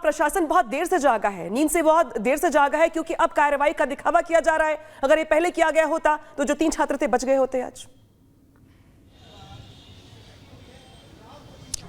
प्रशासन बहुत देर से जागा है, नींद से बहुत देर से जागा है, क्योंकि अब कार्रवाई का दिखावा किया जा रहा है। अगर ये पहले किया गया होता तो जो 3 छात्र थे बच गए होते आज।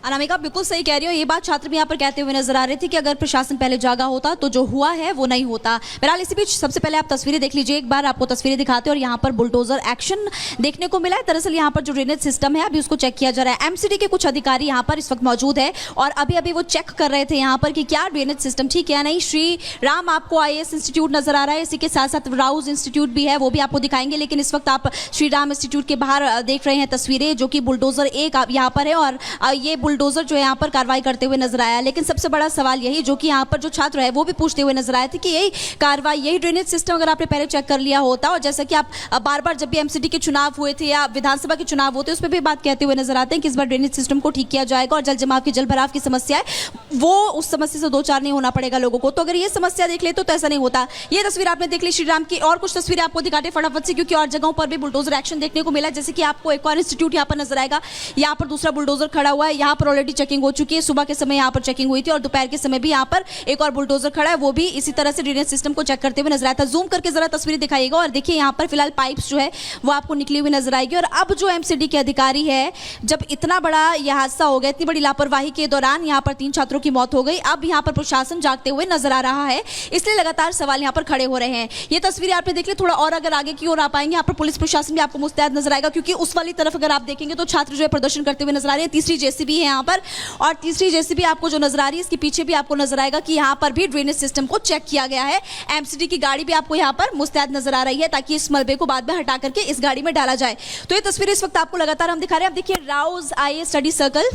अनामिका बिल्कुल सही कह रही हो, ये बात छात्र भी यहाँ पर कहते हुए नजर आ रहे थे कि अगर प्रशासन पहले जागा होता तो जो हुआ है वो नहीं होता। बहरहाल इसी बीच सबसे पहले आप तस्वीरें देख लीजिए, एक बार आपको तस्वीरें दिखाते हैं और यहाँ पर बुलडोजर एक्शन देखने को मिला है। दरअसल यहाँ पर जो ड्रेनेज सिस्टम है अभी उसको चेक किया जा रहा है। एमसीडी के कुछ अधिकारी यहाँ पर इस वक्त मौजूद है और अभी वो चेक कर रहे थे यहाँ पर कि क्या ड्रेनेज सिस्टम ठीक है या नहीं। श्री राम आपको IAS इंस्टीट्यूट नजर आ रहा है, इसी के साथ साथ राउज इंस्टीट्यूट भी है, वो भी आपको दिखाएंगे। लेकिन इस वक्त आप श्री राम इंस्टीट्यूट के बाहर देख रहे हैं तस्वीरें, जो कि बुलडोजर 1 यहाँ पर है और ये बुलडोजर जो है यहाँ पर कार्रवाई करते हुए नजर आया। लेकिन सबसे बड़ा सवाल यही, जो कि यहाँ पर जो छात्र है वो भी पूछते हुए नजर आए थे कि यही कार्रवाई, यही ड्रेनेज सिस्टम अगर आपने पहले चेक कर लिया होता, और जैसा कि आप बार बार जब भी एमसीडी के चुनाव हुए थे या विधानसभा के चुनाव होते उसमें भी बात कहते हुए नजर आते हैं कि इस बार ड्रेनेज सिस्टम को ठीक किया जाएगा और जल जमाव की, जल भराव की समस्या है वो उस समस्या से 2-4 नहीं होना पड़ेगा लोगों को। तो अगर ये समस्या देख ले तो ऐसा नहीं होता। ये तस्वीर आपने देख ली श्रीराम की, और कुछ तस्वीरें आपको दिखाते फटाफट से, क्योंकि और जगहों पर भी बुलडोजर एक्शन देखने को मिला। जैसे कि आपको एक और इंस्टीट्यूट यहाँ पर नजर आएगा, यहाँ पर दूसरा बुलडोजर खड़ा हुआ है, यहाँ पर ऑलरेडी चेकिंग हो चुकी है। सुबह के समय यहाँ पर चेकिंग हुई थी और दोपहर के समय भी यहाँ पर एक और बुलडोजर खड़ा है, वो भी इसी तरह से ड्रेनेज सिस्टम को चेक करते हुए नजर आया था। जूम करके जरा तस्वीरें दिखाइएगा और देखिए यहाँ पर फिलहाल पाइप्स जो है वो आपको निकली हुई नजर आएगी। और अब जो एमसीडी के अधिकारी है, जब इतना बड़ा यह हादसा हो गया, इतनी बड़ी लापरवाही के दौरान यहाँ पर 3 छात्रों की मौत हो गई, अब यहाँ पर प्रशासन जागते हुए नजर आ रहा है, इसलिए लगातार सवाल यहाँ पर खड़े हो रहे हैं। ये तस्वीरें आपने देख ली, थोड़ा और अगर आगे की ओर आ पाएंगे, यहाँ पर पुलिस प्रशासन भी आपको मुस्तैद नजर आएगा, क्योंकि उस वाली तरफ अगर आप देखेंगे तो छात्र जो है प्रदर्शन करते हुए नजर आ रहे हैं। तीसरी जेसीबी है यहाँ पर, और तीसरी जेसीबी आपको जो नजर आ रही है इसके पीछे भी आपको नजर आएगा कि यहाँ पर भी ड्रेनेज सिस्टम को चेक किया गया है। एमसीडी की गाड़ी भी आपको यहाँ पर मुस्तैद नजर आ रही है ताकि इस मलबे को बाद में हटा करके इस गाड़ी में डाला जाए। तो ये तस्वीरें इस वक्त आपको लगातार हम दिखा रहे हैं। आप देखिए राउज IAS स्टडी सर्कल,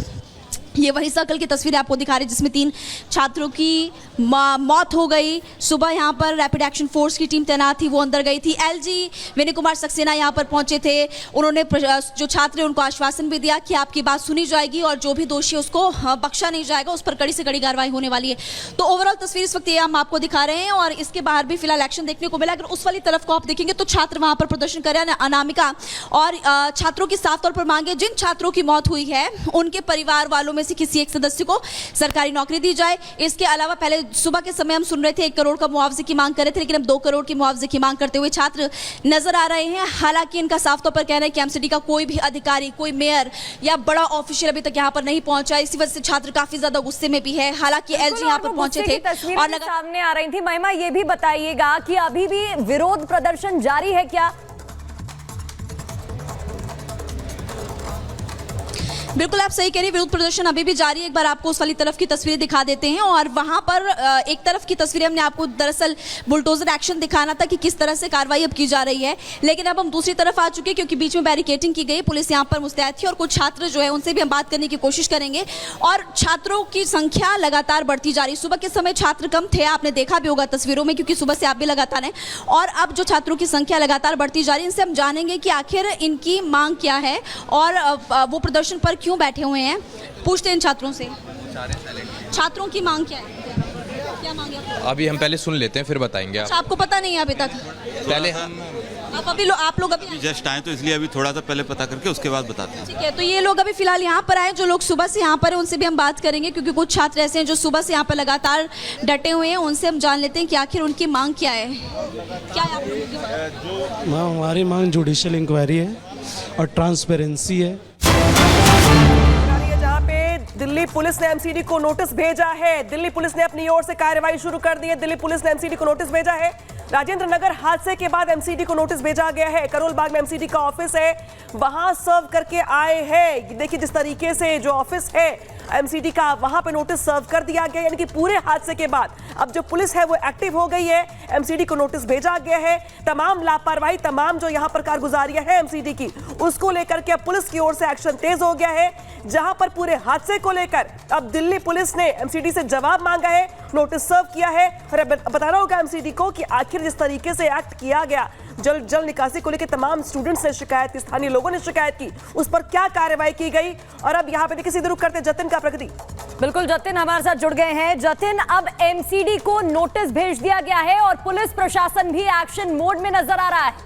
ये वही सर्कल की तस्वीरें आपको दिखा रहे हैं जिसमें 3 छात्रों की मौत हो गई। सुबह यहाँ पर रैपिड एक्शन फोर्स की टीम तैनात थी, वो अंदर गई थी। LG विनय कुमार सक्सेना यहाँ पर पहुंचे थे, उन्होंने जो छात्र हैं उनको आश्वासन भी दिया कि आपकी बात सुनी जाएगी और जो भी दोषी है उसको बख्शा नहीं जाएगा, उस पर कड़ी से कड़ी कार्रवाई होने वाली है। तो ओवरऑल तस्वीर इस वक्त ये हम आपको दिखा रहे हैं और इसके बाहर भी फिलहाल एक्शन देखने को मिला। अगर उस वाली तरफ को आप देखेंगे तो छात्र वहाँ पर प्रदर्शन कर रहे हैं। अनामिका, और छात्रों की साफ तौर पर मांगे, जिन छात्रों की मौत हुई है उनके परिवार वालों में से किसी एक सदस्य को सरकारी नौकरी दी जाए। इसके अलावा पहले सुबह के समय हम सुन रहे थे 1 करोड़ का मुआवजे की मांग कर रहे थे, लेकिन अब 2 करोड़ की मुआवजे की मांग करते हुए छात्र नजर आ रहे हैं। हालांकि इनका साफ तौर पर कहना है कि एमसीडी का कोई भी अधिकारी, कोई मेयर या बड़ा ऑफिशियल अभी तक यहाँ पर नहीं पहुंचा, इसी वजह से छात्र काफी ज्यादा गुस्से में भी है। हालांकि LG यहाँ पर पहुंचे थे और सामने आ रही थी। महिमा, ये भी बताइएगा कि अभी भी विरोध प्रदर्शन जारी है क्या? बिल्कुल आप सही कह रही हैं, विरोध प्रदर्शन अभी भी जारी है। एक बार आपको उस वाली तरफ की तस्वीरें दिखा देते हैं और वहां पर एक तरफ की तस्वीरें हमने आपको दरअसल बुलडोजर एक्शन दिखाना था कि किस तरह से कार्रवाई अब की जा रही है, लेकिन अब हम दूसरी तरफ आ चुके हैं क्योंकि बीच में बैरिकेटिंग की गई, पुलिस यहाँ पर मुस्तैद थी और कुछ छात्र जो है उनसे भी हम बात करने की कोशिश करेंगे। और छात्रों की संख्या लगातार बढ़ती जा रही। सुबह के समय छात्र कम थे, आपने देखा भी होगा तस्वीरों में, क्योंकि सुबह से आप भी लगातार हैं, और अब जो छात्रों की संख्या लगातार बढ़ती जा रही है, इनसे हम जानेंगे कि आखिर इनकी मांग क्या है और वो प्रदर्शन पर क्यों बैठे हुए हैं। पूछते हैं इन छात्रों से, छात्रों की मांग क्या है, क्या मांग है? अभी हम पहले सुन लेते हैं फिर बताएंगे। अच्छा, आपको पता नहीं है अभी तक? पहले हम आप लोग अभी जस्ट आए तो इसलिए अभी थोड़ा सा पहले पता करके उसके बाद बताते हैं। ठीक है, तो ये लोग अभी फिलहाल यहाँ पर आए, जो लोग सुबह से यहाँ पर हैं उनसे भी हम बात करेंगे, क्योंकि कुछ छात्र ऐसे हैं जो सुबह से यहाँ पर लगातार डटे हुए हैं। उनसे हम जान लेते हैं कि आखिर उनकी मांग क्या है। क्या है आप लोगों की मांग? हमारी मांग जुडिशियल इंक्वायरी है और ट्रांसपेरेंसी है। जहां पे दिल्ली पुलिस ने एमसीडी को नोटिस भेजा है, दिल्ली पुलिस ने अपनी ओर से कार्रवाई शुरू कर दी है। दिल्ली पुलिस ने एमसीडी को नोटिस भेजा है। राजेंद्र नगर हादसे के बाद एमसीडी को नोटिस भेजा गया है। करोल बाग में एमसीडी का ऑफिस है, वहां सर्व करके आए हैं। देखिए जिस तरीके से जो ऑफिस है एमसीडी का, वहां पे नोटिस सर्व कर दिया गया, यानी कि पूरे हादसे के बाद अब जो पुलिस है वो एक्टिव हो गई है। एमसीडी को नोटिस भेजा गया है। तमाम लापरवाही, तमाम जो यहां पर कारगुजारियां है एमसीडी की, उसको लेकर के अब पुलिस की ओर से एक्शन तेज हो गया है। जहां पर पूरे हादसे को लेकर अब दिल्ली पुलिस ने एमसीडी से जवाब मांगा है, नोटिस सर्व किया है। और बताना होगा एमसीडी को कि आखिर जिस तरीके से एक्ट किया गया, जल निकासी को लेकर तमाम स्टूडेंट्स ने शिकायत की, स्थानीय लोगों ने शिकायत की, उस पर क्या कार्रवाई की गई। और अब यहाँ पे देखिए सीधे रुक करते जतिन का प्रगति। बिल्कुल, जतिन हमारे साथ जुड़ गए हैं। जतिन, अब एमसीडी को नोटिस भेज दिया गया है और पुलिस प्रशासन भी एक्शन मोड में नजर आ रहा है।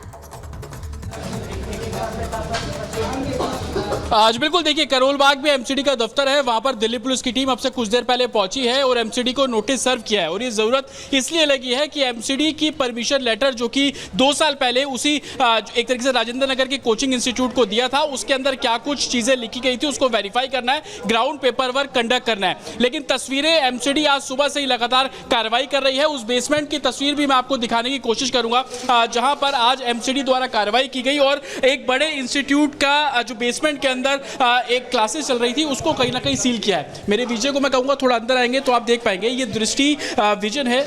आज बिल्कुल देखिए करोल बाग में एमसीडी का दफ्तर है, वहां पर दिल्ली पुलिस की टीम अब से कुछ देर पहले पहुंची है और एमसीडी को नोटिस सर्व किया है। और ये जरूरत इसलिए लगी है कि एमसीडी की परमिशन लेटर जो कि 2 साल पहले उसी एक तरीके से राजेंद्र नगर के कोचिंग इंस्टीट्यूट को दिया था, उसके अंदर क्या कुछ चीजें लिखी गई थी उसको वेरीफाई करना है, ग्राउंड पेपर वर्क कंडक्ट करना है। लेकिन तस्वीरें एमसीडी आज सुबह से ही लगातार कार्रवाई कर रही है। उस बेसमेंट की तस्वीर भी मैं आपको दिखाने की कोशिश करूंगा जहां पर आज एमसीडी द्वारा कार्रवाई की गई और एक बड़े इंस्टीट्यूट का जो बेसमेंट के अंदर एक क्लासेस चल रही थी उसको कहीं ना कहीं सील किया है। मेरे विजय को मैं कहूंगा थोड़ा अंदर आएंगे तो आप देख पाएंगे, ये दृष्टि विजन है,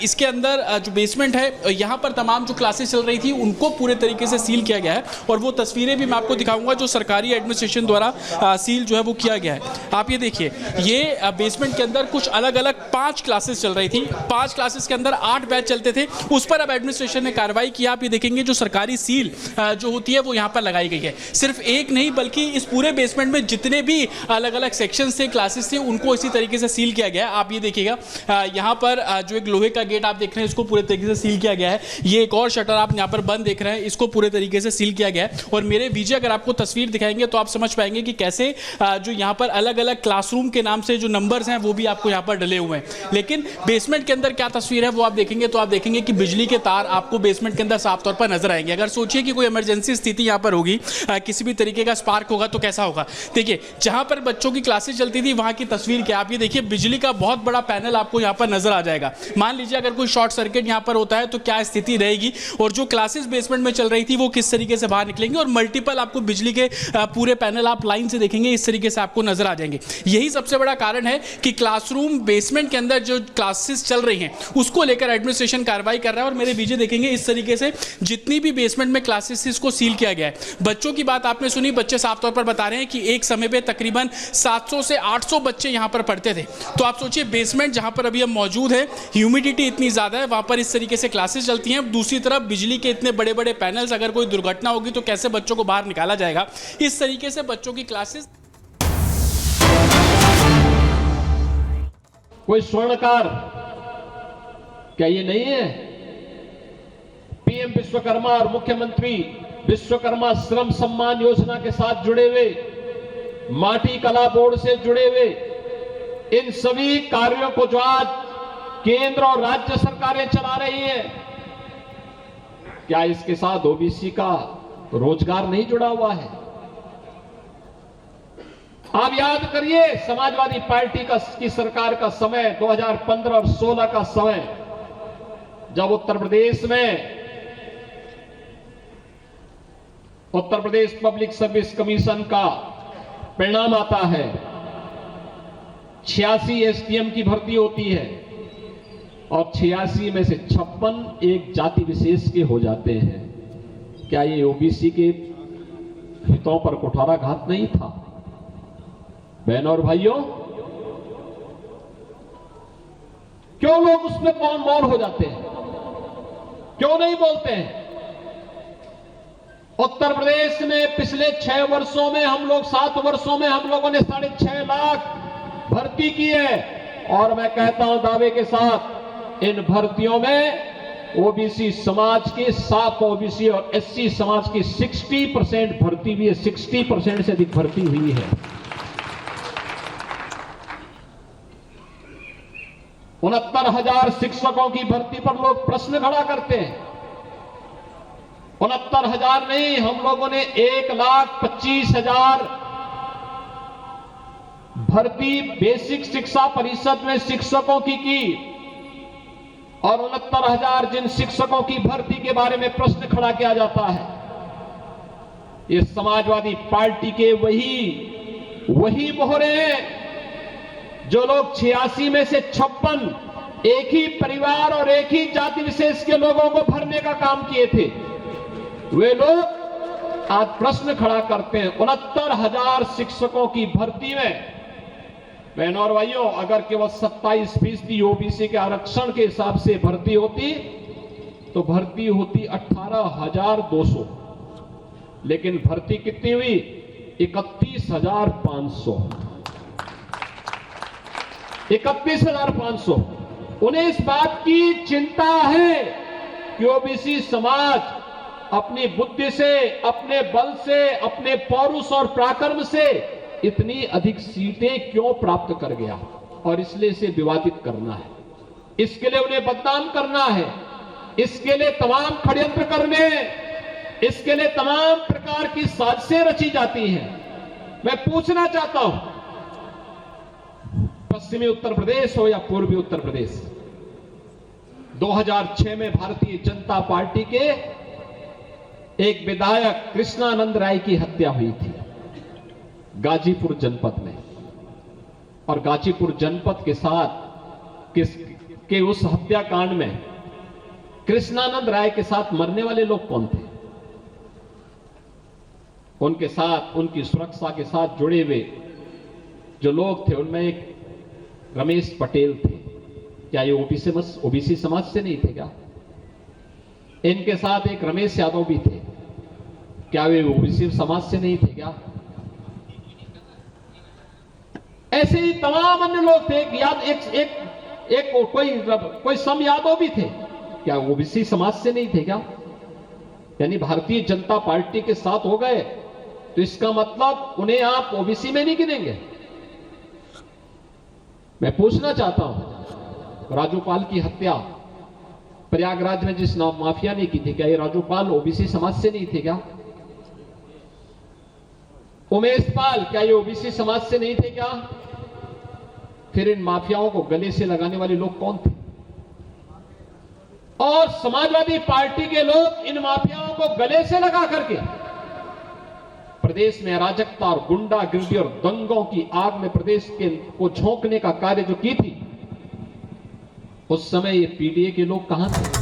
इसके अंदर जो बेसमेंट है यहाँ पर तमाम जो क्लासेस चल रही थी उनको पूरे तरीके से सील किया गया है। और वो तस्वीरें भी मैं आपको दिखाऊंगा जो सरकारी एडमिनिस्ट्रेशन द्वारा सील जो है वो किया गया है। आप ये देखिए, ये बेसमेंट के अंदर कुछ अलग अलग 5 क्लासेस चल रही थी, 5 क्लासेस के अंदर 8 बैच चलते थे, उस पर अब एडमिनिस्ट्रेशन ने कार्रवाई किया। आप ये देखेंगे जो सरकारी सील जो होती है वो यहाँ पर लगाई गई है। सिर्फ एक नहीं बल्कि इस पूरे बेसमेंट में जितने भी अलग अलग सेक्शंस थे, क्लासेस थे, उनको इसी तरीके से सील किया गया है। आप ये देखिएगा यहाँ पर जो एक लोहे का गेट आप देख रहे हैं इसको पूरे तरीके से सील किया गया है। ये एक और शटर आप यहाँ पर बंद देख रहे हैं, इसको पूरे तरीके से सील किया गया है। और मेरे विजय अगर आपको तस्वीर दिखाएंगे तो आप समझ पाएंगे कि कैसे जो यहाँ पर अलग अलग क्लासरूम के नाम से जो नंबर्स हैं वो भी आपको यहाँ पर डले हुए हैं। लेकिन बेसमेंट के अंदर क्या तस्वीर है वो आप देखेंगे तो आप देखेंगे कि बिजली के तार आपको बेसमेंट के अंदर साफ तौर पर नजर आएंगे। अगर सोचिए कि कोई इमरजेंसी स्थिति यहाँ पर होगी, किसी भी तरीके का स्पार्क होगा तो कैसा होगा। देखिए जहां पर बच्चों की क्लासेस चलती थी वहां की तस्वीर क्या, आप ये देखिए बिजली का बहुत बड़ा पैनल आपको यहां पर नजर आ जाएगा। मान लीजिए अगर कोई शॉर्ट सर्किट यहां पर होता है तो क्या स्थिति रहेगी और जो क्लासेस बेसमेंट में चल रही थी वो किस तरीके से बाहर निकलेंगे। और मल्टीपल आपको बिजली के पूरे पैनल आप लाइन से देखेंगे इस तरीके से आपको नजर आ जाएंगे। यही सबसे बड़ा कारण है कि क्लासरूम बेसमेंट के अंदर जो क्लासेस चल रही हैं उसको लेकर एडमिनिस्ट्रेशन कार्रवाई कर रहा है। और मेरे विजय देखेंगे इस तरीके से जितनी भी बेसमेंट में क्लासेस इसको सील किया गया है। बच्चों की बात आपने सुनी, बच्चे साफ तौर पर बता रहे हैं कि एक समय पे तकरीबन 700 से 800 बच्चे यहां पर पढ़ते थे। तो आप सोचिए बेसमेंट जहां पर अभी हम मौजूद है, ह्यूमिडिटी इतनी ज्यादा है, वहां पर इस तरीके से क्लासेस चलती हैं। दूसरी तरफ बिजली के इतने बड़े बड़े पैनल्स, अगर कोई दुर्घटना होगी तो कैसे बच्चों को बाहर निकाला जाएगा। इस तरीके से बच्चों की क्लासेस। कोई स्वर्णकार क्या ये नहीं है? पीएम विश्वकर्मा और मुख्यमंत्री विश्वकर्मा श्रम सम्मान योजना के साथ जुड़े हुए, माटी कला बोर्ड से जुड़े हुए इन सभी कार्यों को जो आज केंद्र और राज्य सरकारें चला रही हैं, क्या इसके साथ ओबीसी का रोजगार नहीं जुड़ा हुआ है? आप याद करिए समाजवादी पार्टी की सरकार का समय 2015 और 16 का समय, जब Uttar Pradesh public service commission का परिणाम आता है, 86 एसडीएम की भर्ती होती है और 86 में से 56 एक जाति विशेष के हो जाते हैं। क्या ये ओबीसी के हितों पर कुठाराघात नहीं था? बहनों और भाइयों, क्यों लोग उसमें मौन हो जाते हैं? क्यों नहीं बोलते हैं? उत्तर प्रदेश में पिछले 6 वर्षों में हम लोग 7 वर्षों में हम लोगों ने 6.5 लाख भर्ती की है। और मैं कहता हूं दावे के साथ, इन भर्तियों में ओबीसी समाज की 7 ओबीसी और एससी समाज की 60% भर्ती हुई है, 60% से अधिक भर्ती हुई है। 69,000 शिक्षकों की भर्ती पर लोग प्रश्न खड़ा करते हैं। 69,000 नहीं, हम लोगों ने 1,25,000 भर्ती बेसिक शिक्षा परिषद में शिक्षकों की और 69,000 जिन शिक्षकों की भर्ती के बारे में प्रश्न खड़ा किया जाता है, ये समाजवादी पार्टी के वही मोहरे हैं जो लोग 86 में से 56 एक ही परिवार और एक ही जाति विशेष के लोगों को भरने का काम किए थे। वे लोग आज प्रश्न खड़ा करते हैं 69,000 शिक्षकों की भर्ती में। बहनों और भाइयों, अगर केवल 27% ओबीसी के आरक्षण के हिसाब से भर्ती होती तो भर्ती होती 18,200, लेकिन भर्ती कितनी हुई? 31,500। 31,500। उन्हें इस बात की चिंता है कि ओबीसी समाज अपनी बुद्धि से, अपने बल से, अपने पौरुष और पराक्रम से इतनी अधिक सीटें क्यों प्राप्त कर गया, और इसलिए इसे विवादित करना है, इसके लिए उन्हें बदनाम करना है, इसके लिए तमाम षड्यंत्र करने, इसके लिए तमाम प्रकार की साजिशें रची जाती हैं। मैं पूछना चाहता हूं, पश्चिमी उत्तर प्रदेश हो या पूर्वी उत्तर प्रदेश, 2006 में भारतीय जनता पार्टी के एक विधायक कृष्णानंद राय की हत्या हुई थी गाजीपुर जनपद में, और गाजीपुर जनपद के साथ के उस हत्याकांड में कृष्णानंद राय के साथ मरने वाले लोग कौन थे? उनके साथ, उनकी सुरक्षा के साथ जुड़े हुए जो लोग थे, उनमें एक रमेश पटेल थे। क्या ये ओबीसी समाज से नहीं थे क्या? इनके साथ एक रमेश यादव भी थे, क्या वे ओबीसी समाज से नहीं थे क्या? ऐसे ही तमाम अन्य लोग थे, कोई सम यादव भी थे, क्या ओबीसी समाज से नहीं थे क्या? यानी भारतीय जनता पार्टी के साथ हो गए तो इसका मतलब उन्हें आप ओबीसी में नहीं गिनेंगे। मैं पूछना चाहता हूं, राजूपाल की हत्या प्रयागराज में जिस माफिया ने की थी, क्या ये राजूपाल ओबीसी समाज से नहीं थे क्या? उमेश पाल, क्या ये ओबीसी समाज से नहीं थे क्या? फिर इन माफियाओं को गले से लगाने वाले लोग कौन थे? और समाजवादी पार्टी के लोग इन माफियाओं को गले से लगा करके प्रदेश में अराजकता और गुंडागिर्दी और दंगों की आग में प्रदेश को झोंकने का कार्य जो की थी, उस समय ये पीडीए के लोग कहां थे?